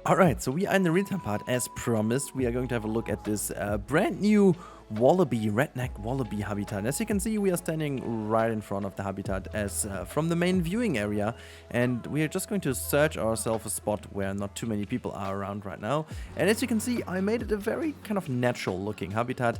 Alright, so we are in the return part. As promised, we are going to have a look at this brand new Wallaby, redneck Wallaby habitat. As you can see, we are standing right in front of the habitat as from the main viewing area, and we are just going to search ourselves a spot where not too many people are around right now. And as you can see, I made it a very kind of natural looking habitat.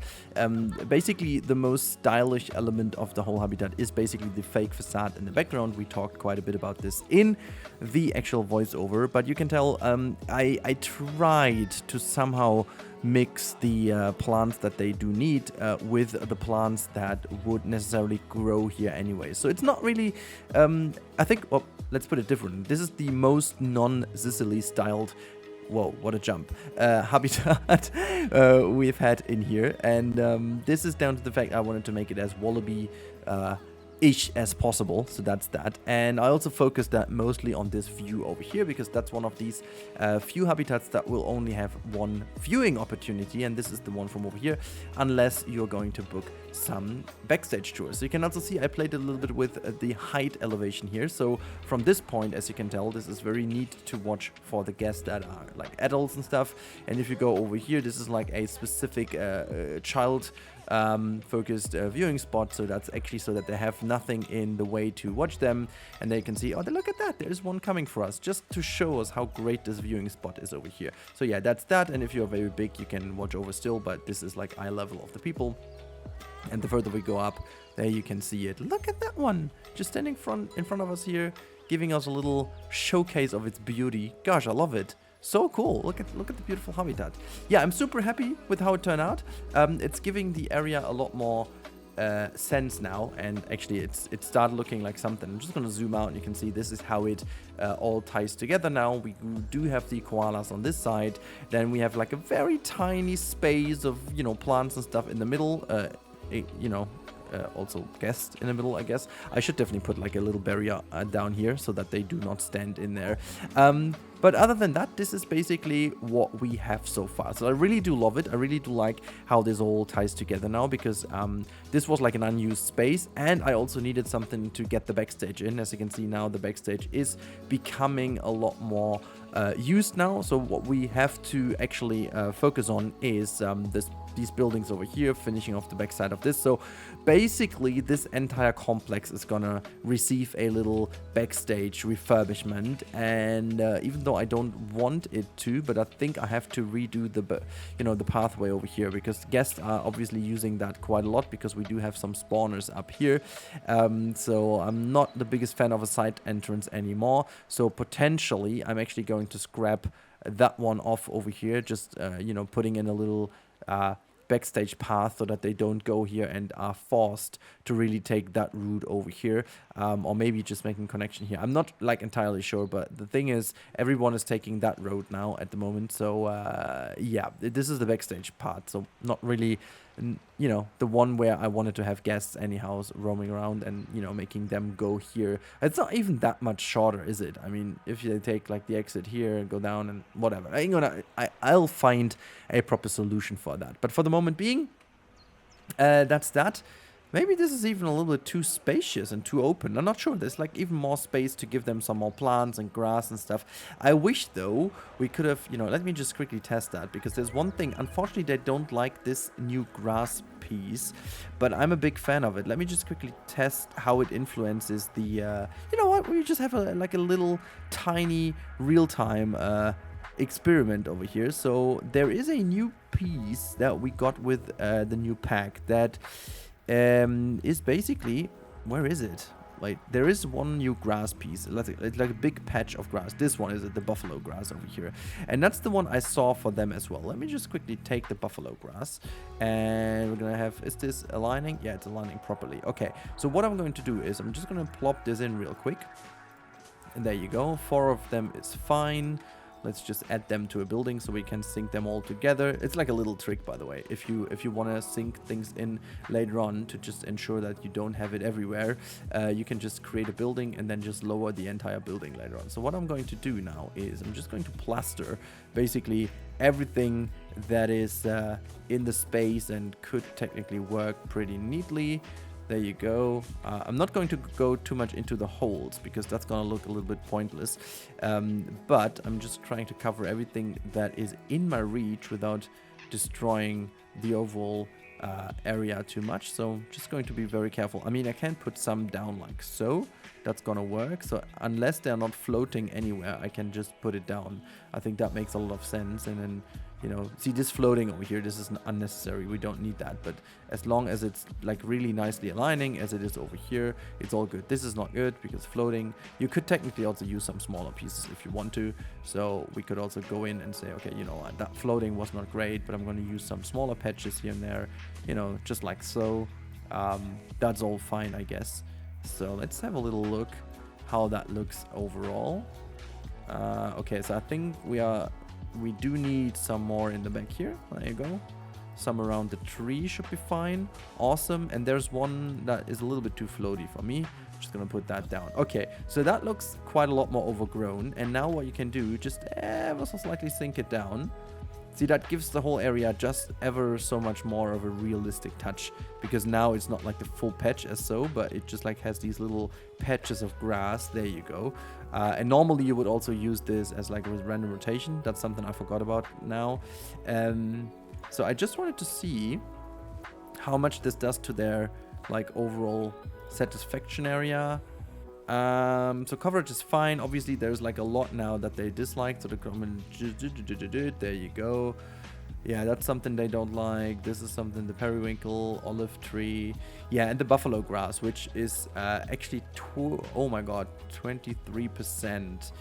Basically, the most stylish element of the whole habitat is basically the fake facade in the background. We talked quite a bit about this in the actual voiceover, but you can tell I tried to somehow mix the plants that they do need with the plants that would necessarily grow here anyway. So it's not really, I think, well, let's put it differently. This is the most non-Sicily styled, whoa, what a jump, habitat we've had in here. And this is down to the fact I wanted to make it as Wallaby ish as possible, so that's that. And I also focused that mostly on this view over here, because that's one of these few habitats that will only have one viewing opportunity, and this is the one from over here, unless you're going to book some backstage tours. So you can also see I played a little bit with the height elevation here. So from this point, as you can tell, this is very neat to watch for the guests that are like adults and stuff. And if you go over here, this is like a specific child focused viewing spot, so that's actually so that they have nothing in the way to watch them, and they can see, oh, look at that, there's one coming for us, just to show us how great this viewing spot is over here. So yeah, that's that. And if you're very big, you can watch over still, but this is like eye level of the people. And the further we go up, there you can see it. Look at that one, just standing in front of us here, giving us a little showcase of its beauty. Gosh, I love it. So cool. Look at the beautiful habitat. Yeah, I'm super happy with how it turned out. It's giving the area a lot more sense now, and actually it started looking like something. I'm just going to zoom out and you can see this is how it all ties together now. We do have the koalas on this side. Then we have like a very tiny space of, you know, plants and stuff in the middle. Also guests in the middle, I guess. I should definitely put like a little barrier down here so that they do not stand in there. But other than that, this is basically what we have so far. So I really do love it. I really do like how this all ties together now, because this was like an unused space, and I also needed something to get the backstage in. As you can see now, the backstage is becoming a lot more used now. So what we have to actually focus on is these buildings over here, finishing off the backside of this. So basically this entire complex is gonna receive a little backstage refurbishment, and even though I don't want it to, but I think I have to redo the pathway over here, because guests are obviously using that quite a lot, because we do have some spawners up here. So I'm not the biggest fan of a side entrance anymore, so potentially I'm actually going to scrap that one off over here, just putting in a little backstage path so that they don't go here and are forced to really take that route over here, or maybe just making connection here. I'm not like entirely sure, but the thing is everyone is taking that road now at the moment. So yeah, this is the backstage part, so not really the one where I wanted to have guests anyhow roaming around and making them go here. It's not even that much shorter, is it? I mean, if they take like the exit here and go down and whatever, I'll find a proper solution for that. But for the moment being, that's that. Maybe this is even a little bit too spacious and too open. I'm not sure. There's like even more space to give them some more plants and grass and stuff. I wish though we could have, let me just quickly test that, because there's one thing. Unfortunately, they don't like this new grass piece, but I'm a big fan of it. Let me just quickly test how it influences the, you know what? We just have a little tiny real-time experiment over here. So there is a new piece that we got with the new pack that is basically, where is it? Like, there is one new grass piece. It's like a big patch of grass. This one is the buffalo grass over here, and that's the one I saw for them as well. Let me just quickly take the buffalo grass, and we're gonna have, is this aligning? Yeah, it's aligning properly. Okay, so what I'm going to do is I'm just gonna plop this in real quick, and there you go. 4 of them is fine. Let's just add them to a building so we can sync them all together. It's like a little trick, by the way. If you want to sync things in later on to just ensure that you don't have it everywhere, you can just create a building and then just lower the entire building later on. So what I'm going to do now is I'm just going to plaster basically everything that is in the space and could technically work pretty neatly. There you go. I'm not going to go too much into the holes because that's going to look a little bit pointless. But I'm just trying to cover everything that is in my reach without destroying the overall area too much. So just going to be very careful. I mean, I can put some down like so. That's going to work. So unless they're not floating anywhere, I can just put it down. I think that makes a lot of sense. And then, you know, see this floating over here, this is unnecessary. We don't need that. But as long as it's like really nicely aligning as it is over here, it's all good. This is not good because floating. You could technically also use some smaller pieces if you want to. So we could also go in and say, okay, you know, that floating was not great, but I'm going to use some smaller patches here and there, you know, just like so. That's all fine, I guess. So let's have a little look how that looks overall. Okay, so I think we do need some more in the back here. There you go. Some around the tree should be fine. Awesome. And there's one that is a little bit too floaty for me. I'm just gonna put that down. Okay, so that looks quite a lot more overgrown. And now what you can do, just ever so slightly sink it down. See, that gives the whole area just ever so much more of a realistic touch, because now it's not like the full patch as so, but it just like has these little patches of grass. There you go. And normally you would also use this as like with random rotation. That's something I forgot about now. So I just wanted to see how much this does to their like overall satisfaction area. So coverage is fine. Obviously there's like a lot now that they dislike, so the comment, there you go. Yeah, that's something they don't like. This is something, the periwinkle, olive tree, yeah, and the buffalo grass, which is actually oh my god, 23%,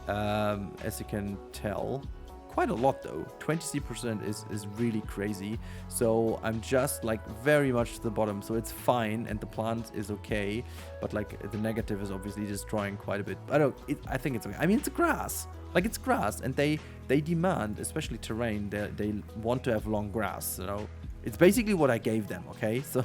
as you can tell. Quite a lot though. 20% is really crazy. So I'm just like very much to the bottom, so it's fine, and the plant is okay, but like the negative is obviously destroying quite a bit. I think it's okay. I mean, it's grass, like it's grass, and they demand, especially terrain, they want to have long grass, you know. It's basically what I gave them, okay? So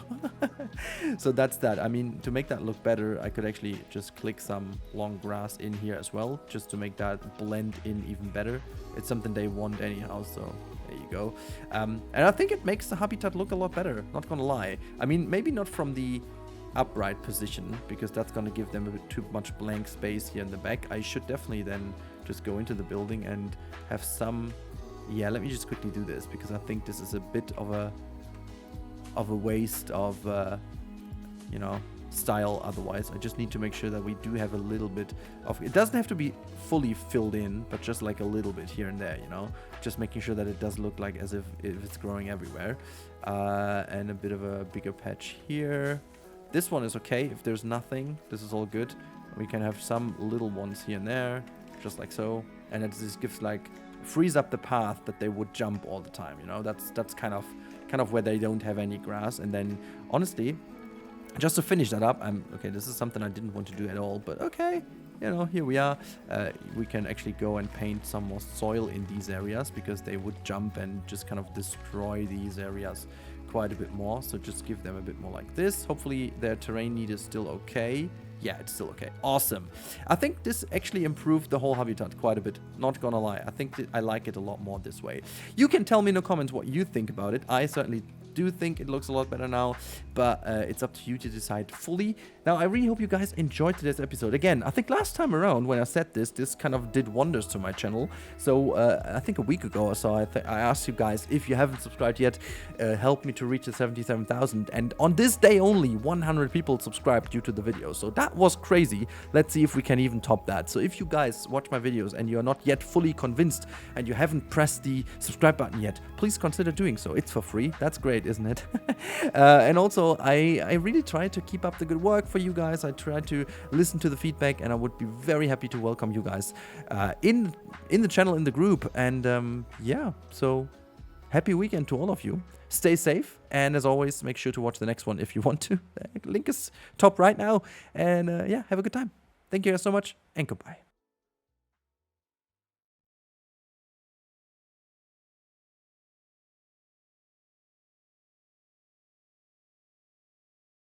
so that's that. I mean, to make that look better, I could actually just click some long grass in here as well, just to make that blend in even better. It's something they want anyhow, so there you go. And I think it makes the habitat look a lot better, not gonna lie. I mean, maybe not from the upright position, because that's gonna give them a bit too much blank space here in the back. I should definitely then just go into the building and have some... Yeah, let me just quickly do this, because I think this is a bit of a waste of, you know, style otherwise. I just need to make sure that we do have a little bit of... It doesn't have to be fully filled in, but just like a little bit here and there, you know? Just making sure that it does look like as if it's growing everywhere. And a bit of a bigger patch here. This one is okay if there's nothing. This is all good. We can have some little ones here and there, just like so. And it just gives like... frees up the path that they would jump all the time, you know. That's kind of where they don't have any grass. And then honestly, just to finish that up, okay, this is something I didn't want to do at all, but okay, you know, here we are. We can actually go and paint some more soil in these areas, because they would jump and just kind of destroy these areas quite a bit more. So just give them a bit more like this. Hopefully their terrain need is still okay. Yeah, it's still okay. Awesome. I think this actually improved the whole habitat quite a bit. Not gonna lie. I think I like it a lot more this way. You can tell me in the comments what you think about it. I certainly do think it looks a lot better now, but it's up to you to decide fully. Now, I really hope you guys enjoyed today's episode. Again, I think last time around when I said this kind of did wonders to my channel. So I think a week ago or so, I asked you guys, if you haven't subscribed yet, help me to reach the 77,000. And on this day only, 100 people subscribed due to the video. So that was crazy. Let's see if we can even top that. So if you guys watch my videos and you're not yet fully convinced and you haven't pressed the subscribe button yet, please consider doing so. It's for free. That's great, isn't it? And also, I really try to keep up the good work for you guys. I try to listen to the feedback, and I would be very happy to welcome you guys in the channel, in the group. And yeah, so happy weekend to all of you. Stay safe, and as always, make sure to watch the next one if you want to. Link is top right now. And yeah, have a good time. Thank you guys so much, and goodbye.